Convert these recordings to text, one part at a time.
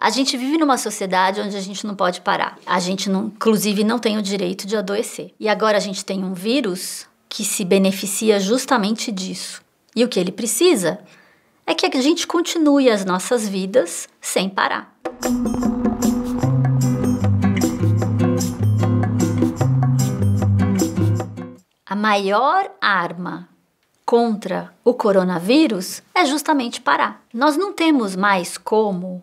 A gente vive numa sociedade onde a gente não pode parar. A gente, inclusive, não tem o direito de adoecer. E agora a gente tem um vírus que se beneficia justamente disso. E o que ele precisa é que a gente continue as nossas vidas sem parar. A maior arma contra o coronavírus é justamente parar. Nós não temos mais como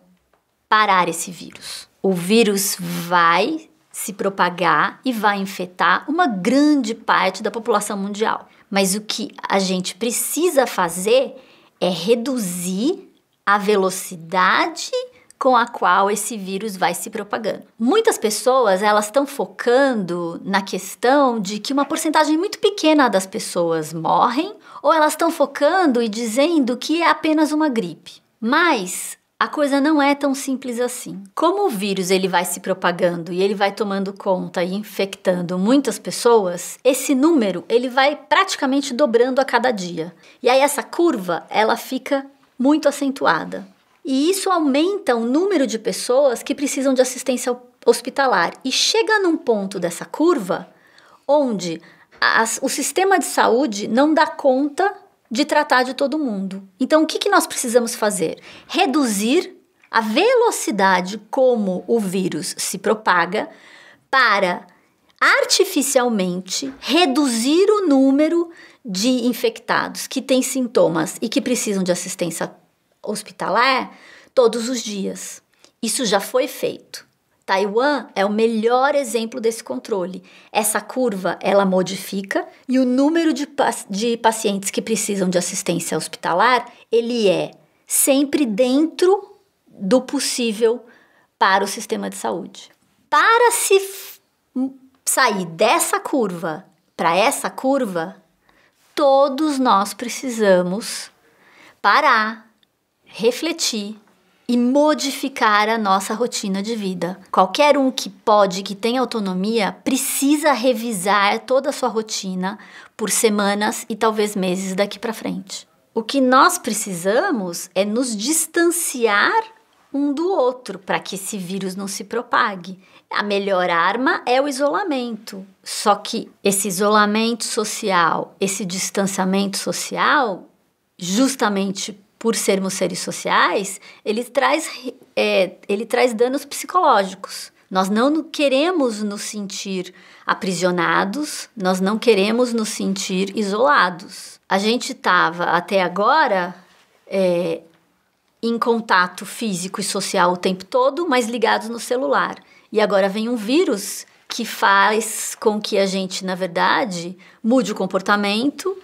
parar esse vírus. O vírus vai se propagar e vai infectar uma grande parte da população mundial. Mas o que a gente precisa fazer é reduzir a velocidade com a qual esse vírus vai se propagando. Muitas pessoas, elas estão focando na questão de que uma porcentagem muito pequena das pessoas morrem, ou elas estão focando e dizendo que é apenas uma gripe. Mas a coisa não é tão simples assim. Como o vírus ele vai se propagando e ele vai tomando conta e infectando muitas pessoas, esse número ele vai praticamente dobrando a cada dia. E aí essa curva, ela fica muito acentuada. E isso aumenta o número de pessoas que precisam de assistência hospitalar. E chega num ponto dessa curva onde o sistema de saúde não dá conta de tratar de todo mundo. Então, o que nós precisamos fazer? Reduzir a velocidade como o vírus se propaga para artificialmente reduzir o número de infectados que têm sintomas e que precisam de assistência hospitalar todos os dias. Isso já foi feito. Taiwan é o melhor exemplo desse controle. Essa curva, ela modifica e o número de pacientes que precisam de assistência hospitalar, ele é sempre dentro do possível para o sistema de saúde. Para se sair dessa curva para essa curva, todos nós precisamos parar, refletir e modificar a nossa rotina de vida. Qualquer um que pode, que tem autonomia, precisa revisar toda a sua rotina por semanas e talvez meses daqui para frente. O que nós precisamos é nos distanciar um do outro para que esse vírus não se propague. A melhor arma é o isolamento. Só que esse isolamento social, esse distanciamento social, justamente por sermos seres sociais, ele traz danos psicológicos. Nós não queremos nos sentir aprisionados, nós não queremos nos sentir isolados. A gente estava até agora em contato físico e social o tempo todo, mas ligados no celular. E agora vem um vírus que faz com que a gente, na verdade, mude o comportamento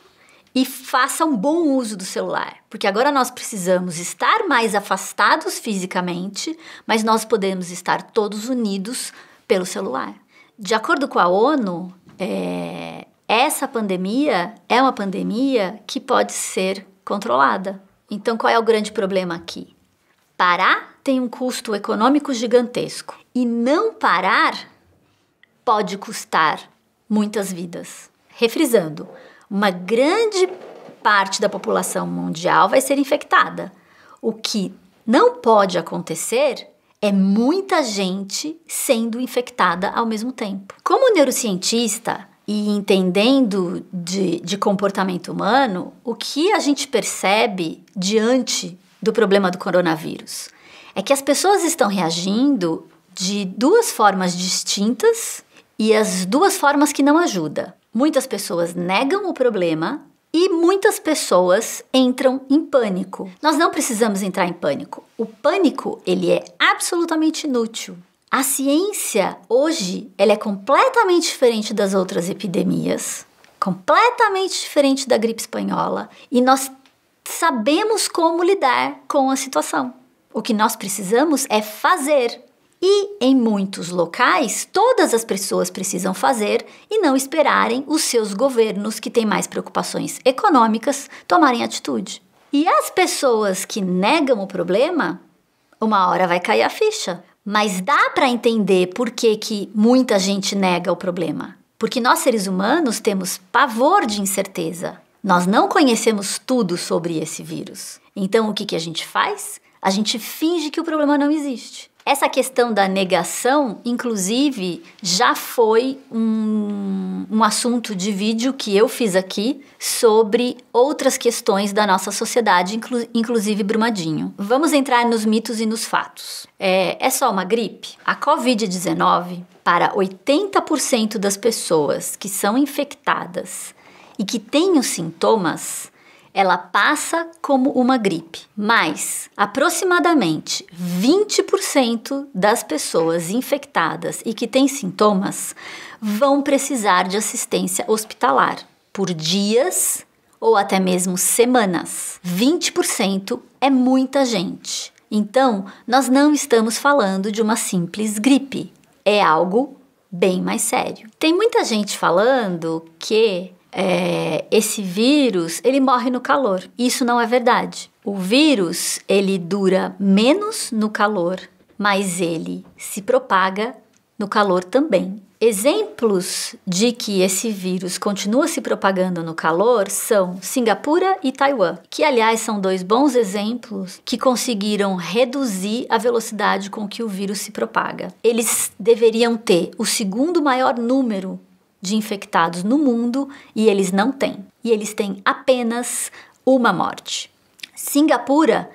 e faça um bom uso do celular. Porque agora nós precisamos estar mais afastados fisicamente, mas nós podemos estar todos unidos pelo celular. De acordo com a ONU, essa pandemia é uma pandemia que pode ser controlada. Então, qual é o grande problema aqui? Parar tem um custo econômico gigantesco. E não parar pode custar muitas vidas. Refrisando, uma grande parte da população mundial vai ser infectada. O que não pode acontecer é muita gente sendo infectada ao mesmo tempo. Como neurocientista e entendendo de comportamento humano, o que a gente percebe diante do problema do coronavírus é que as pessoas estão reagindo de duas formas distintas e as duas formas que não ajudam. Muitas pessoas negam o problema e muitas pessoas entram em pânico. Nós não precisamos entrar em pânico. O pânico, ele é absolutamente inútil. A ciência, hoje, ela é completamente diferente das outras epidemias, completamente diferente da gripe espanhola, e nós sabemos como lidar com a situação. O que nós precisamos é fazer. E, em muitos locais, todas as pessoas precisam fazer e não esperarem os seus governos, que têm mais preocupações econômicas, tomarem atitude. E as pessoas que negam o problema, uma hora vai cair a ficha. Mas dá para entender por que muita gente nega o problema. Porque nós, seres humanos, temos pavor de incerteza. Nós não conhecemos tudo sobre esse vírus. Então, o que a gente faz? A gente finge que o problema não existe. Essa questão da negação, inclusive, já foi um assunto de vídeo que eu fiz aqui sobre outras questões da nossa sociedade, inclusive Brumadinho. Vamos entrar nos mitos e nos fatos. É só uma gripe? A Covid-19, para 80% das pessoas que são infectadas e que têm os sintomas, ela passa como uma gripe, mas aproximadamente 20% das pessoas infectadas e que têm sintomas vão precisar de assistência hospitalar por dias ou até mesmo semanas. 20% é muita gente. Então, nós não estamos falando de uma simples gripe, é algo bem mais sério. Tem muita gente falando que esse vírus, ele morre no calor. Isso não é verdade. O vírus, ele dura menos no calor, mas ele se propaga no calor também. Exemplos de que esse vírus continua se propagando no calor são Singapura e Taiwan, que, aliás, são 2 bons exemplos que conseguiram reduzir a velocidade com que o vírus se propaga. Eles deveriam ter o 2º maior número de infectados no mundo e eles não têm. E eles têm apenas uma morte. Singapura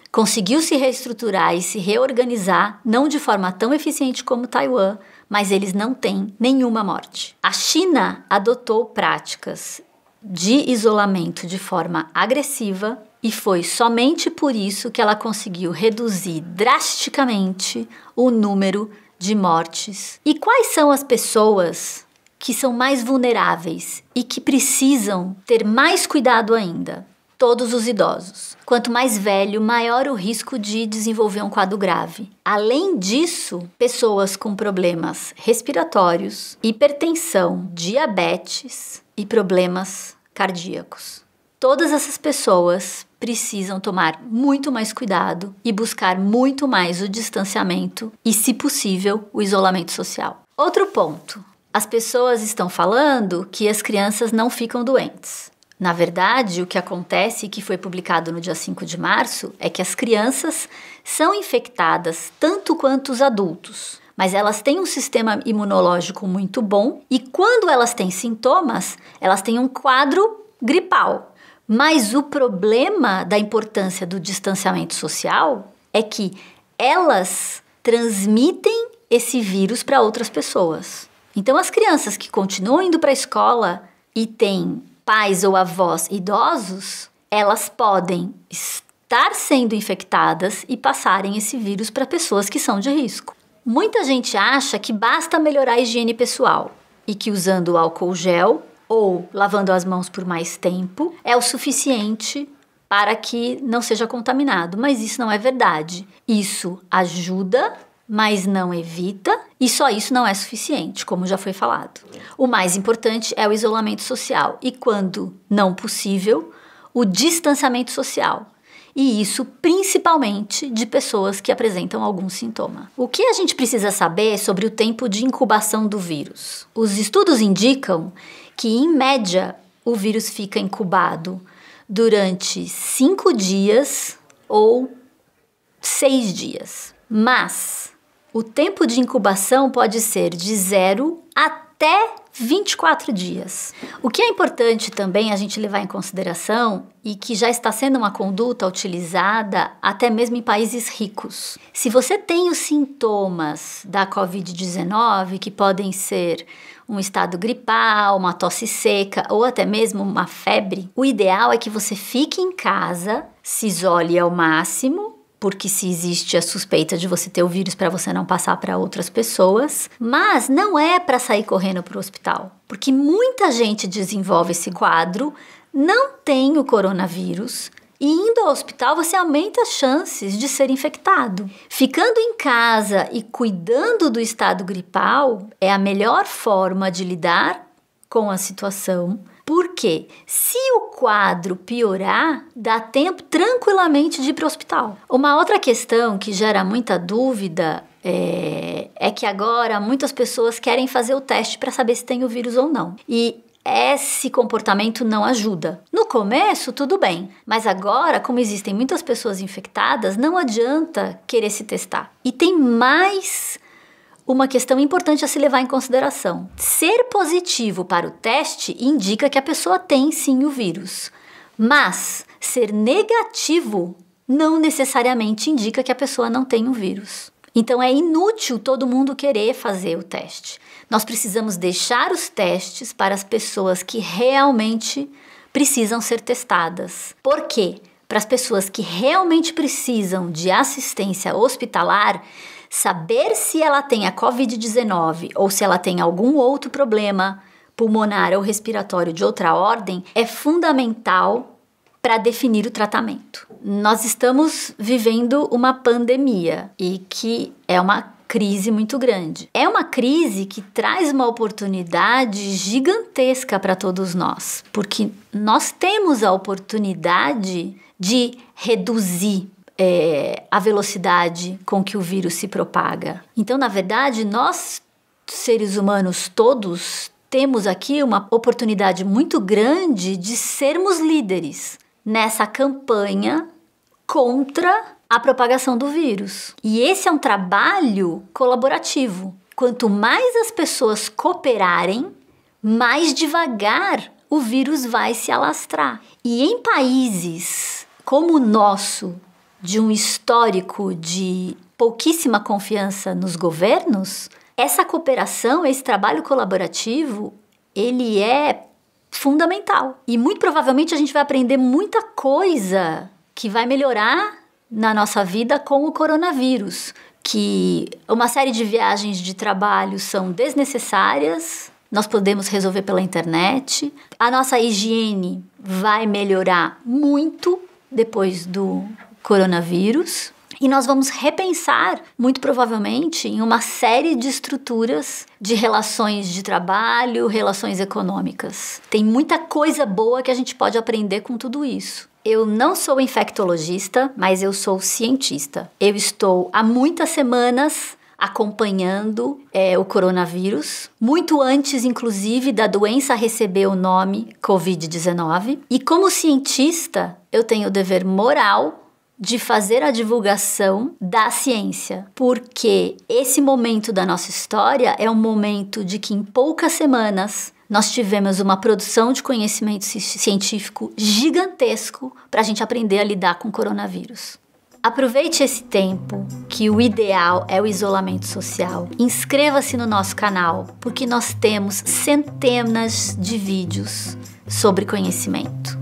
conseguiu se reestruturar e se reorganizar, não de forma tão eficiente como Taiwan, mas eles não têm nenhuma morte. A China adotou práticas de isolamento de forma agressiva e foi somente por isso que ela conseguiu reduzir drasticamente o número de mortes. E quais são as pessoas que são mais vulneráveis e que precisam ter mais cuidado ainda? Todos os idosos. Quanto mais velho, maior o risco de desenvolver um quadro grave. Além disso, pessoas com problemas respiratórios, hipertensão, diabetes e problemas cardíacos. Todas essas pessoas precisam tomar muito mais cuidado e buscar muito mais o distanciamento e, se possível, o isolamento social. Outro ponto. As pessoas estão falando que as crianças não ficam doentes. Na verdade, o que acontece, que foi publicado no dia 5 de março, é que as crianças são infectadas tanto quanto os adultos, mas elas têm um sistema imunológico muito bom e quando elas têm sintomas, elas têm um quadro gripal. Mas o problema da importância do distanciamento social é que elas transmitem esse vírus para outras pessoas. Então, as crianças que continuam indo para a escola e têm pais ou avós idosos, elas podem estar sendo infectadas e passarem esse vírus para pessoas que são de risco. Muita gente acha que basta melhorar a higiene pessoal e que usando álcool gel ou lavando as mãos por mais tempo é o suficiente para que não seja contaminado, mas isso não é verdade. Isso ajuda, mas não evita, e só isso não é suficiente, como já foi falado. O mais importante é o isolamento social e, quando não possível, o distanciamento social. E isso principalmente de pessoas que apresentam algum sintoma. O que a gente precisa saber sobre o tempo de incubação do vírus? Os estudos indicam que, em média, o vírus fica incubado durante 5 dias ou 6 dias. Mas o tempo de incubação pode ser de 0 até 24 dias. O que é importante também a gente levar em consideração e que já está sendo uma conduta utilizada até mesmo em países ricos. Se você tem os sintomas da Covid-19, que podem ser um estado gripal, uma tosse seca ou até mesmo uma febre, o ideal é que você fique em casa, se isole ao máximo, porque se existe a suspeita de você ter o vírus para você não passar para outras pessoas, mas não é para sair correndo para o hospital, porque muita gente desenvolve esse quadro, não tem o coronavírus e indo ao hospital você aumenta as chances de ser infectado. Ficando em casa e cuidando do estado gripal é a melhor forma de lidar com a situação. Porque se o quadro piorar, dá tempo tranquilamente de ir para o hospital. Uma outra questão que gera muita dúvida é que agora muitas pessoas querem fazer o teste para saber se tem o vírus ou não. E esse comportamento não ajuda. No começo, tudo bem, mas agora, como existem muitas pessoas infectadas, não adianta querer se testar. E tem mais uma questão importante a se levar em consideração. Ser positivo para o teste indica que a pessoa tem sim o vírus, mas ser negativo não necessariamente indica que a pessoa não tem o vírus. Então é inútil todo mundo querer fazer o teste. Nós precisamos deixar os testes para as pessoas que realmente precisam ser testadas. Por quê? Para as pessoas que realmente precisam de assistência hospitalar, saber se ela tem a Covid-19 ou se ela tem algum outro problema pulmonar ou respiratório de outra ordem é fundamental para definir o tratamento. Nós estamos vivendo uma pandemia e que é uma crise muito grande. É uma crise que traz uma oportunidade gigantesca para todos nós, porque nós temos a oportunidade de reduzir a velocidade com que o vírus se propaga. Então, na verdade, nós, seres humanos todos, temos aqui uma oportunidade muito grande de sermos líderes nessa campanha contra a propagação do vírus. E esse é um trabalho colaborativo. Quanto mais as pessoas cooperarem, mais devagar o vírus vai se alastrar. E em países como o nosso, de um histórico de pouquíssima confiança nos governos, essa cooperação, esse trabalho colaborativo, ele é fundamental. E muito provavelmente a gente vai aprender muita coisa que vai melhorar na nossa vida com o coronavírus. Que uma série de viagens de trabalho são desnecessárias, nós podemos resolver pela internet. A nossa higiene vai melhorar muito depois do coronavírus. E nós vamos repensar, muito provavelmente, em uma série de estruturas de relações de trabalho, relações econômicas. Tem muita coisa boa que a gente pode aprender com tudo isso. Eu não sou infectologista, mas eu sou cientista. Eu estou há muitas semanas acompanhando o coronavírus, muito antes, inclusive, da doença receber o nome Covid-19. E como cientista, eu tenho o dever moral de fazer a divulgação da ciência, porque esse momento da nossa história é um momento de que em poucas semanas nós tivemos uma produção de conhecimento científico gigantesco para a gente aprender a lidar com o coronavírus. Aproveite esse tempo, que o ideal é o isolamento social. Inscreva-se no nosso canal, porque nós temos centenas de vídeos sobre conhecimento.